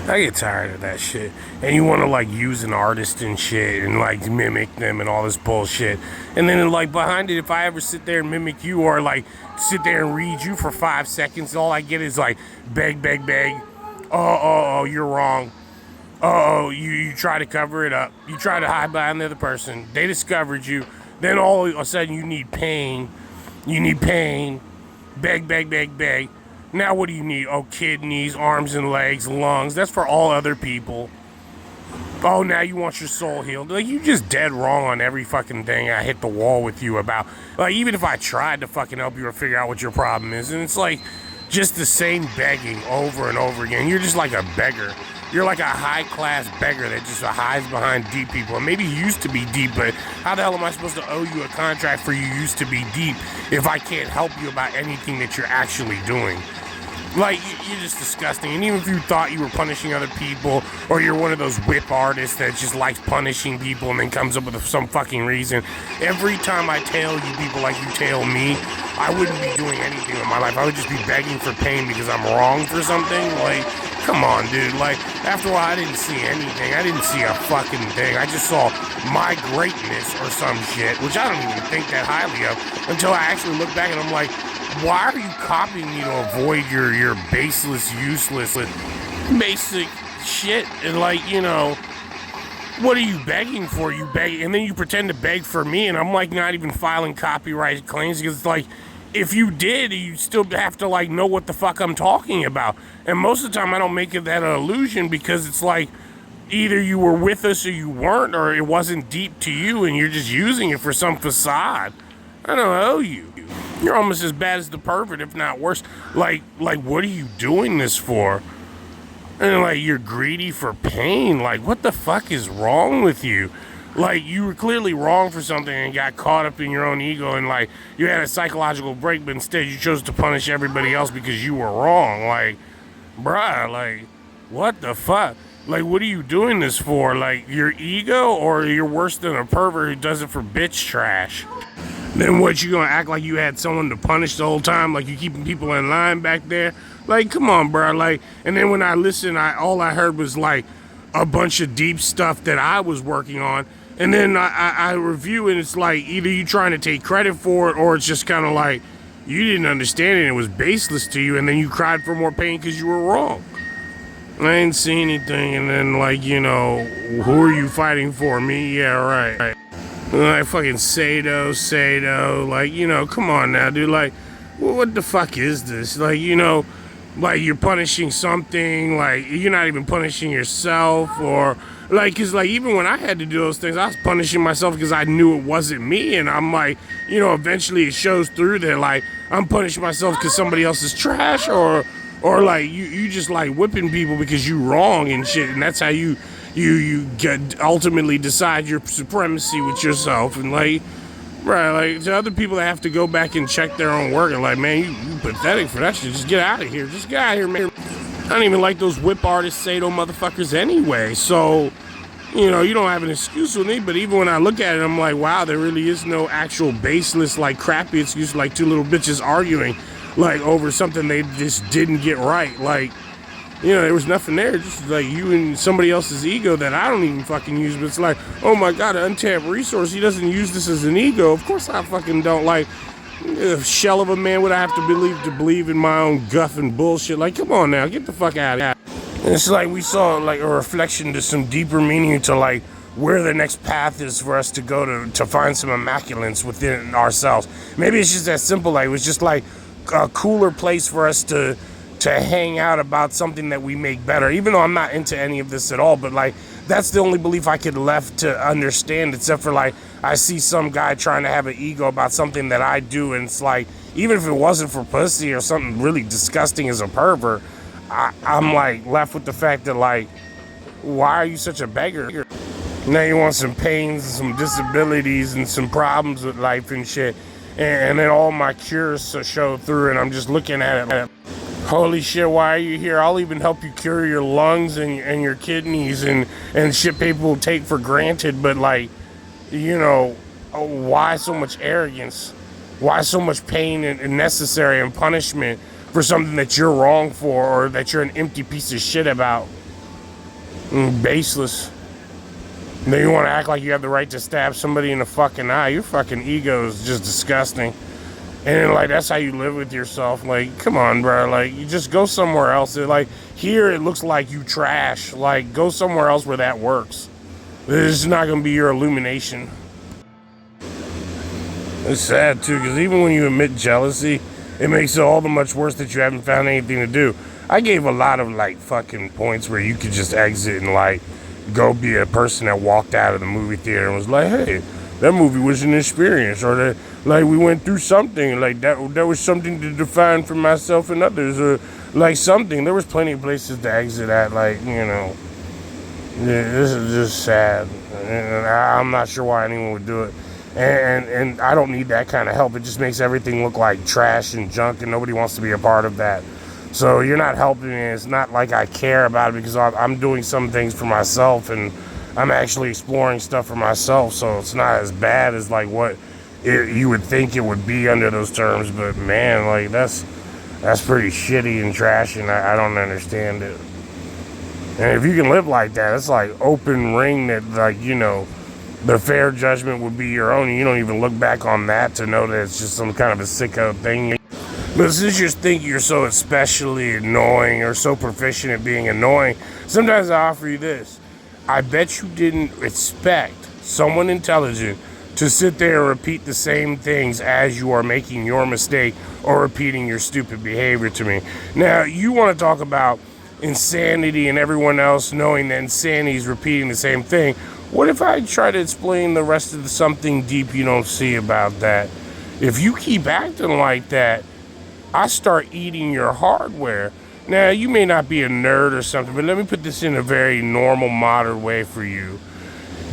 I get tired of that shit. And you want to like use an artist and shit and like mimic them and all this bullshit. And then like behind it, if I ever sit there and mimic you or like sit there and read you for 5 seconds, all I get is like beg, beg, beg. Oh, you're wrong. Oh, you try to cover it up. You try to hide behind the other person. They discovered you. Then all of a sudden you need pain. You need pain. Beg, beg, beg, beg. Now what do you need? Oh, kidneys, arms and legs, lungs. That's for all other people. Oh, now you want your soul healed. Like, you just dead wrong on every fucking thing I hit the wall with you about. Like, even if I tried to fucking help you or figure out what your problem is. And it's like just the same begging over and over again. You're just like a beggar. You're like a high-class beggar that just hides behind deep people. And maybe you used to be deep, but how the hell am I supposed to owe you a contract for you used to be deep if I can't help you about anything that you're actually doing? Like, you're just disgusting. And even if you thought you were punishing other people, or you're one of those whip artists that just likes punishing people and then comes up with some fucking reason, every time I tail you people like you tail me, I wouldn't be doing anything with my life. I would just be begging for pain because I'm wrong for something. Like, come on, dude. Like, after a while, I didn't see anything. I didn't see a fucking thing. I just saw my greatness or some shit, which I don't even think that highly of, until I actually look back and I'm like, why are you copying me to avoid your baseless, useless, basic shit? And like, you know, what are you begging for? You beg, and then you pretend to beg for me, and I'm like not even filing copyright claims because it's like, if you did, you still have to like know what the fuck I'm talking about. And most of the time I don't make it that an illusion because it's like either you were with us or you weren't, or it wasn't deep to you and you're just using it for some facade. I don't owe you. You're almost as bad as the pervert, if not worse. Like what are you doing this for? And like, you're greedy for pain. Like, what the fuck is wrong with you? Like, you were clearly wrong for something and got caught up in your own ego and like, you had a psychological break, but instead you chose to punish everybody else because you were wrong. Like, bruh, like, what the fuck? Like, what are you doing this for? Like, your ego, or you're worse than a pervert who does it for bitch trash? Then what, you gonna act like you had someone to punish the whole time? Like, you keeping people in line back there? Like, come on, bro. Like, and then when I listened, all I heard was like a bunch of deep stuff that I was working on. And then I review and it's like either you trying to take credit for it or it's just kind of like you didn't understand it and it was baseless to you, and then you cried for more pain because you were wrong. I didn't see anything, and then like, you know, who are you fighting for? Me? Yeah, right. Like fucking Sato, like, you know, come on now, dude. Like, what the fuck is this? Like, you know, like you're punishing something, like you're not even punishing yourself, or like, cause like even when I had to do those things, I was punishing myself because I knew it wasn't me, and I'm like, you know, eventually it shows through that like I'm punishing myself because somebody else is trash, or like you just like whipping people because you wrong and shit, and that's how you get ultimately decide your supremacy with yourself. And like, right, like to other people that have to go back and check their own work and like, man, you pathetic for that shit. Just get out of here. Just get out of here, man. I don't even like those whip artist Sato motherfuckers anyway. So, you know, you don't have an excuse with me, but even when I look at it, I'm like, wow, there really is no actual baseless, like crappy excuse, like two little bitches arguing like over something they just didn't get right. Like, you know, there was nothing there, just like you and somebody else's ego that I don't even fucking use. But it's like, oh my god, an untapped resource. He doesn't use this as an ego. Of course I fucking don't. Like, a shell of a man would I have to believe in my own guff and bullshit. Like, come on now, get the fuck out of here. And it's like we saw like a reflection to some deeper meaning to like where the next path is for us to go to find some immaculance within ourselves. Maybe it's just that simple. Like, it was just like a cooler place for us to hang out about something that we make better, even though I'm not into any of this at all. But like, that's the only belief I could left to understand, except for like, I see some guy trying to have an ego about something that I do, and it's like, even if it wasn't for pussy or something really disgusting as a pervert, I'm like left with the fact that like, why are you such a beggar? Now you want some pains and some disabilities and some problems with life and shit, and then all my cures show through, and I'm just looking at it. Holy shit, why are you here? I'll even help you cure your lungs and your kidneys and shit people take for granted. But like, you know, why so much arrogance? Why so much pain and necessary and punishment for something that you're wrong for, or that you're an empty piece of shit about? Baseless. Then you want to act like you have the right to stab somebody in the fucking eye. Your fucking ego is just disgusting. And like that's how you live with yourself. Like, come on, bro. Like, you just go somewhere else. Like here, it looks like you trash. Like, go somewhere else where that works. This is not gonna be your illumination. It's sad too, because even when you admit jealousy, it makes it all the much worse that you haven't found anything to do. I gave a lot of like fucking points where you could just exit and like go be a person that walked out of the movie theater and was like, hey, that movie was an experience, or that like we went through something, like that was something to define for myself and others, or like something. There was plenty of places to exit at, like, you know. Yeah, this is just sad, and I'm not sure why anyone would do it. And I don't need that kind of help. It just makes everything look like trash and junk, and nobody wants to be a part of that. So you're not helping me. It's not like I care about it, because I'm doing some things for myself, and I'm actually exploring stuff for myself. So it's not as bad as like what you would think it would be under those terms. But man, like that's pretty shitty and trashy, and I don't understand it. And if you can live like that, it's like open ring that, like, you know, the fair judgment would be your own, and you don't even look back on that to know that it's just some kind of a sicko thing. But since you think you're so especially annoying or so proficient at being annoying, sometimes I offer you this. I bet you didn't expect someone intelligent to sit there and repeat the same things as you are making your mistake or repeating your stupid behavior to me. Now, you want to talk about insanity and everyone else knowing that insanity is repeating the same thing. What if I try to explain the rest of something deep you don't see about that? If you keep acting like that, I start eating your hardware. Now, you may not be a nerd or something, but let me put this in a very normal, modern way for you.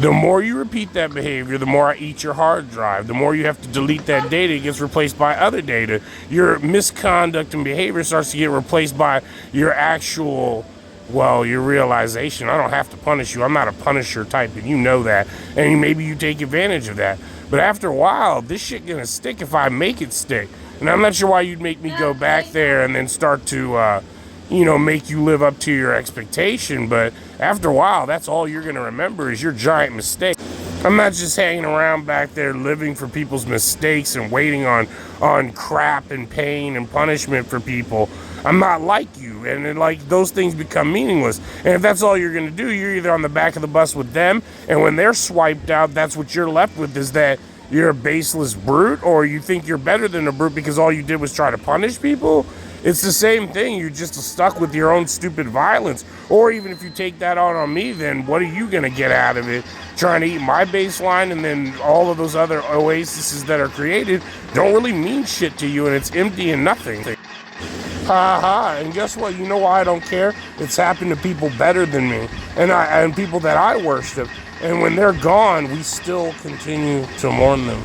The more you repeat that behavior, the more I eat your hard drive. The more you have to delete that data, it gets replaced by other data. Your misconduct and behavior starts to get replaced by your actual, well, your realization. I don't have to punish you. I'm not a punisher type, and you know that. And maybe you take advantage of that. But after a while, this shit gonna stick if I make it stick. And I'm not sure why you'd make me go back there and then start to, make you live up to your expectation. But after a while, that's all you're going to remember is your giant mistake. I'm not just hanging around back there living for people's mistakes and waiting on crap and pain and punishment for people. I'm not like you. And then, like, those things become meaningless. And if that's all you're going to do, you're either on the back of the bus with them, and when they're swiped out, that's what you're left with, is that you're a baseless brute, or you think you're better than a brute because all you did was try to punish people. It's the same thing. You're just stuck with your own stupid violence. Or even if you take that on me, then what are you going to get out of it? Trying to eat my baseline, and then all of those other oases that are created don't really mean shit to you, and it's empty and nothing. Ha ha. And guess what? You know why I don't care? It's happened to people better than me, and people that I worship. And when they're gone, we still continue to mourn them.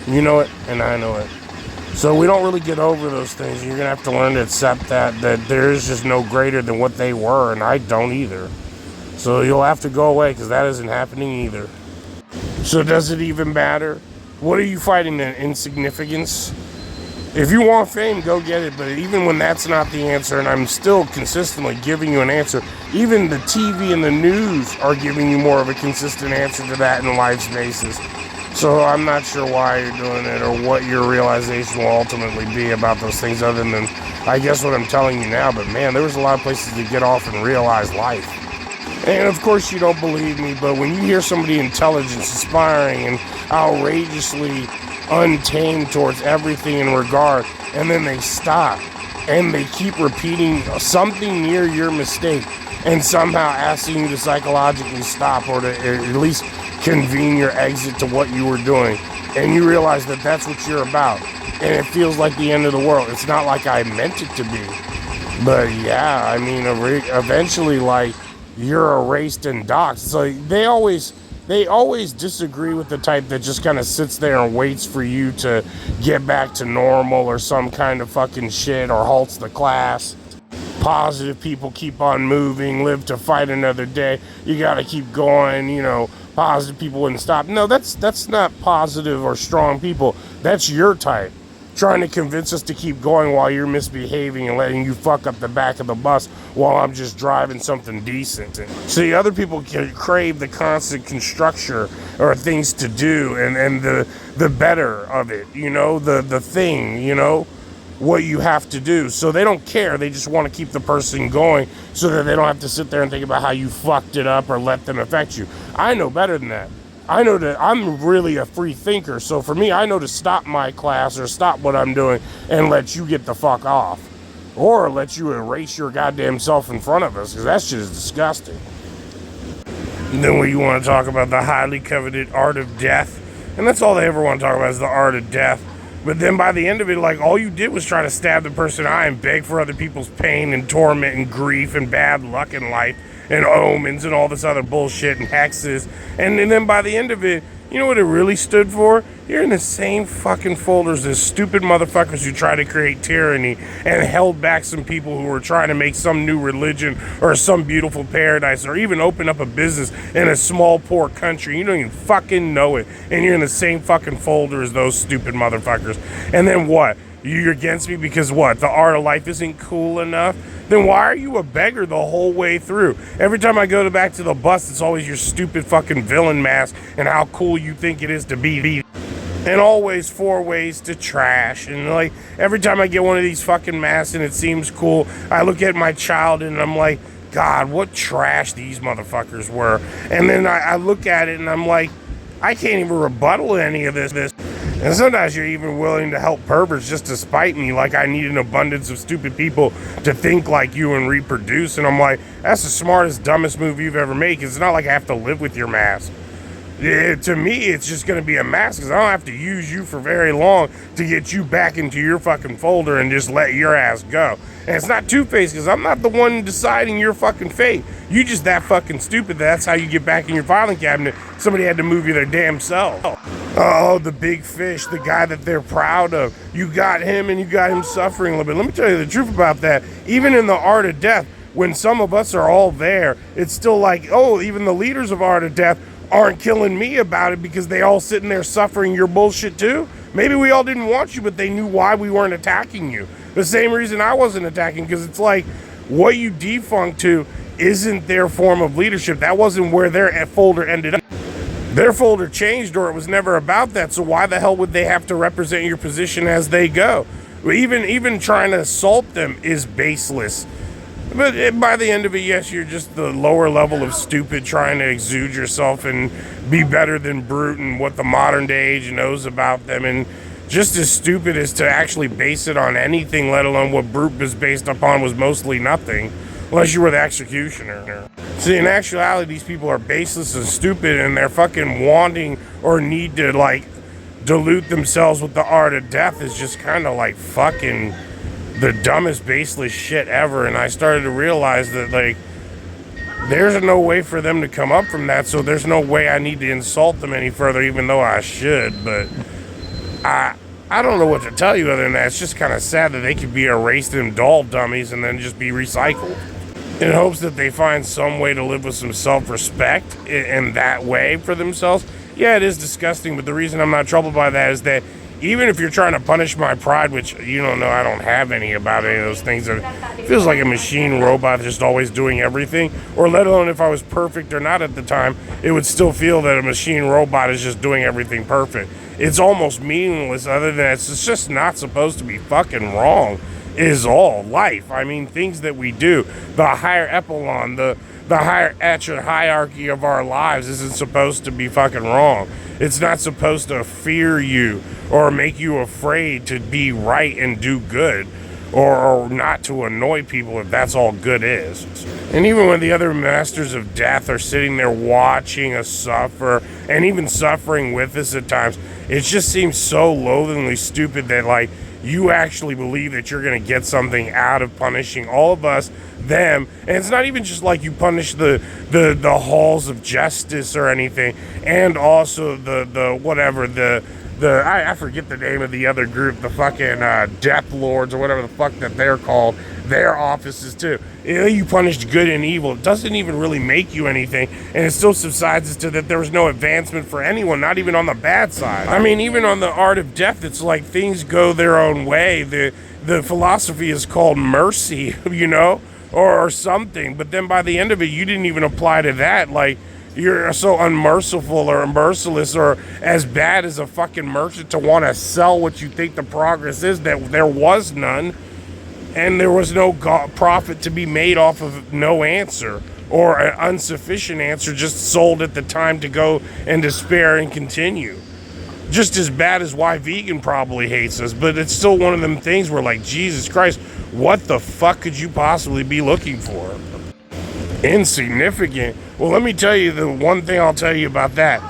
You know it, and I know it. So we don't really get over those things. You're going to have to learn to accept that there is just no greater than what they were, and I don't either. So you'll have to go away, because that isn't happening either. So does it even matter? What are you fighting, the insignificance? If you want fame, go get it. But even when that's not the answer, and I'm still consistently giving you an answer, even the TV and the news are giving you more of a consistent answer to that in life's basis. So I'm not sure why you're doing it or what your realization will ultimately be about those things, other than, I guess, what I'm telling you now. But man, there was a lot of places to get off and realize life. And of course you don't believe me, but when you hear somebody intelligent, inspiring, and outrageously untamed towards everything in regard, and then they stop and they keep repeating something near your mistake and somehow asking you to psychologically stop, or to at least convene your exit to what you were doing, and you realize that that's what you're about, and it feels like the end of the world. It's not like I meant it to be, but yeah, I mean, eventually, like, you're erased and docked. So they always disagree with the type that just kind of sits there and waits for you to get back to normal or some kind of fucking shit, or halts the class. Positive people keep on moving, live to fight another day. You gotta keep going, positive people wouldn't stop. No, that's not positive or strong people. That's your type. trying to convince us to keep going while you're misbehaving and letting you fuck up the back of the bus while I'm just driving something decent. See, other people can crave the constant construction or things to do and the better of it, you know, the thing, you know, what you have to do. So they don't care. They just want to keep the person going so that they don't have to sit there and think about how you fucked it up or let them affect you. I know better than that. I know that I'm really a free thinker. So for me, I know to stop my class or stop what I'm doing and let you get the fuck off. Or let you erase your goddamn self in front of us, because that shit is disgusting. And then we want to talk about the highly coveted art of death. And that's all they ever want to talk about is the art of death. But then by the end of it, like, all you did was try to stab the person in the eye and beg for other people's pain and torment and grief and bad luck in life and omens and all this other bullshit and hexes. And then by the end of it, you know what it really stood for? You're in the same fucking folders as stupid motherfuckers who try to create tyranny and held back some people who were trying to make some new religion or some beautiful paradise or even open up a business in a small, poor country. You don't even fucking know it. And you're in the same fucking folder as those stupid motherfuckers. And then what? You're against me because what? The art of life isn't cool enough? Then why are you a beggar the whole way through? Every time I go back to the bus, it's always your stupid fucking villain mask and how cool you think it is to be. And always 4 ways to trash. And like, every time I get one of these fucking masks and it seems cool, I look at my child and I'm like, God, what trash these motherfuckers were. And then I look at it and I'm like, I can't even rebuttal any of this. And sometimes you're even willing to help perverts just to spite me, like I need an abundance of stupid people to think like you and reproduce. And I'm like, that's the smartest, dumbest move you've ever made. It's not like I have to live with your mask. To me, it's just going to be a mask because I don't have to use you for very long to get you back into your fucking folder and just let your ass go. And it's not two-faced because I'm not the one deciding your fucking fate. You just that fucking stupid. That's how you get back in your filing cabinet. Somebody had to move you their damn self. Oh, the big fish, the guy that they're proud of. You got him and you got him suffering a little bit. Let me tell you the truth about that. Even in the art of death, when some of us are all there, it's still like, oh, even the leaders of art of death aren't killing me about it because they all sitting there suffering your bullshit too. Maybe we all didn't want you, but they knew why we weren't attacking you. The same reason I wasn't attacking, because it's like what you defunct to isn't their form of leadership. That wasn't where their folder ended up. Their folder changed, or it was never about that. So why the hell would they have to represent your position as they go? Even trying to assault them is baseless. But by the end of it, yes, you're just the lower level of stupid trying to exude yourself and be better than Brute and what the modern day age knows about them. And just as stupid as to actually base it on anything, let alone what Brute was based upon was mostly nothing, unless you were the executioner. See, in actuality, these people are baseless and stupid, and they're fucking wanting or need to, like, dilute themselves with the art of death is just kind of like fucking the dumbest, baseless shit ever. And I started to realize that, like, there's no way for them to come up from that, so there's no way I need to insult them any further, even though I should. But I don't know what to tell you other than that. It's just kind of sad that they could be erased in doll dummies and then just be recycled in hopes that they find some way to live with some self-respect in that way for themselves. Yeah, it is disgusting, but the reason I'm not troubled by that is that even if you're trying to punish my pride, which you don't know, I don't have any about any of those things. It feels like a machine robot just always doing everything. Or let alone if I was perfect or not at the time, it would still feel that a machine robot is just doing everything perfect. It's almost meaningless other than it's just not supposed to be fucking wrong is all life. I mean, things that we do, the higher echelon, the higher hierarchy of our lives isn't supposed to be fucking wrong. It's not supposed to fear you or make you afraid to be right and do good or not to annoy people if that's all good is. And even when the other masters of death are sitting there watching us suffer and even suffering with us at times, it just seems so loathingly stupid that, like, you actually believe that you're going to get something out of punishing all of us, them. And it's not even just like you punish the halls of justice or anything, and also the I forget the name of the other group, the fucking Death Lords or whatever the fuck that they're called, their offices too. You punished good and evil. It doesn't even really make you anything, and it still subsides as to that there was no advancement for anyone, not even on the bad side. I mean, even on the art of death, it's like things go their own way. The philosophy is called mercy, you know, or something. But then by the end of it, you didn't even apply to that. Like, you're so unmerciful or merciless or as bad as a fucking merchant to want to sell what you think the progress is, that there was none, and there was no profit to be made off of no answer or an insufficient answer just sold at the time to go and despair and continue. Just as bad as why vegan probably hates us, but it's still one of them things where, like, Jesus Christ, what the fuck could you possibly be looking for? Insignificant. Well, let me tell you the one thing I'll tell you about that.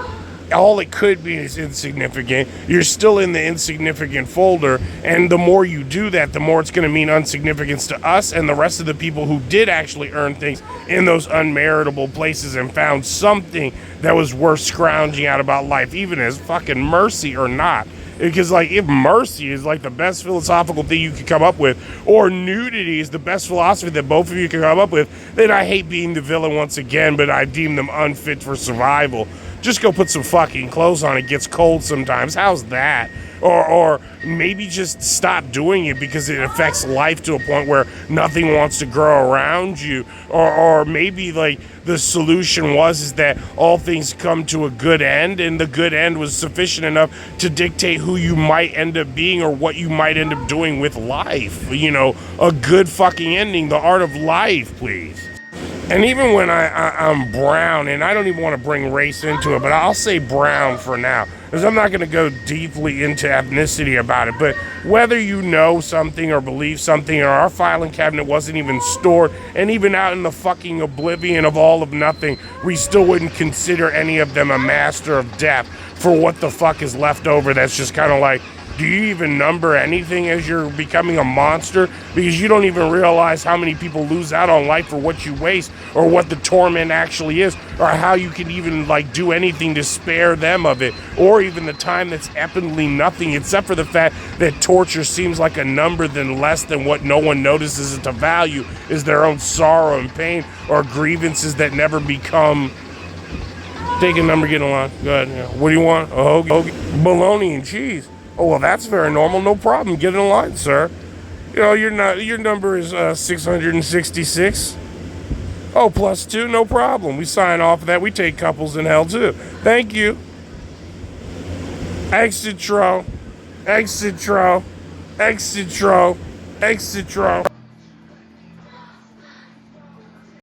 All it could be is insignificant. You're still in the insignificant folder, and the more you do that, the more it's going to mean insignificance to us and the rest of the people who did actually earn things in those unmeritable places and found something that was worth scrounging out about life, even as fucking mercy or not. Because, like, if mercy is, like, the best philosophical thing you could come up with, or nudity is the best philosophy that both of you can come up with, then I hate being the villain once again, but I deem them unfit for survival. Just go put some fucking clothes on. It gets cold sometimes. How's that? Or maybe just stop doing it because it affects life to a point where nothing wants to grow around you. Or maybe, like, the solution is that all things come to a good end, and the good end was sufficient enough to dictate who you might end up being or what you might end up doing with life. You know, a good fucking ending, the art of life, please. And even when I'm brown, and I don't even want to bring race into it, but I'll say brown for now, because I'm not going to go deeply into ethnicity about it. But whether you know something or believe something, or our filing cabinet wasn't even stored, and even out in the fucking oblivion of all of nothing, we still wouldn't consider any of them a master of death for what the fuck is left over. That's just kind of like, do you even number anything as you're becoming a monster? Because you don't even realize how many people lose out on life for what you waste, or what the torment actually is, or how you can even, like, do anything to spare them of it, or even the time that's epically nothing, except for the fact that torture seems like a number than less than what no one notices it to value is their own sorrow and pain, or grievances that never become. Take a number, get along. Go ahead. Yeah. What do you want? A hoagie? Bologna and cheese. Oh, well, that's very normal. No problem. Get in line, sir. You know, your number is 666. Oh, +2, no problem. We sign off of that. We take couples in hell, too. Thank you. Exit row. Exit row. Exit row. Exit row.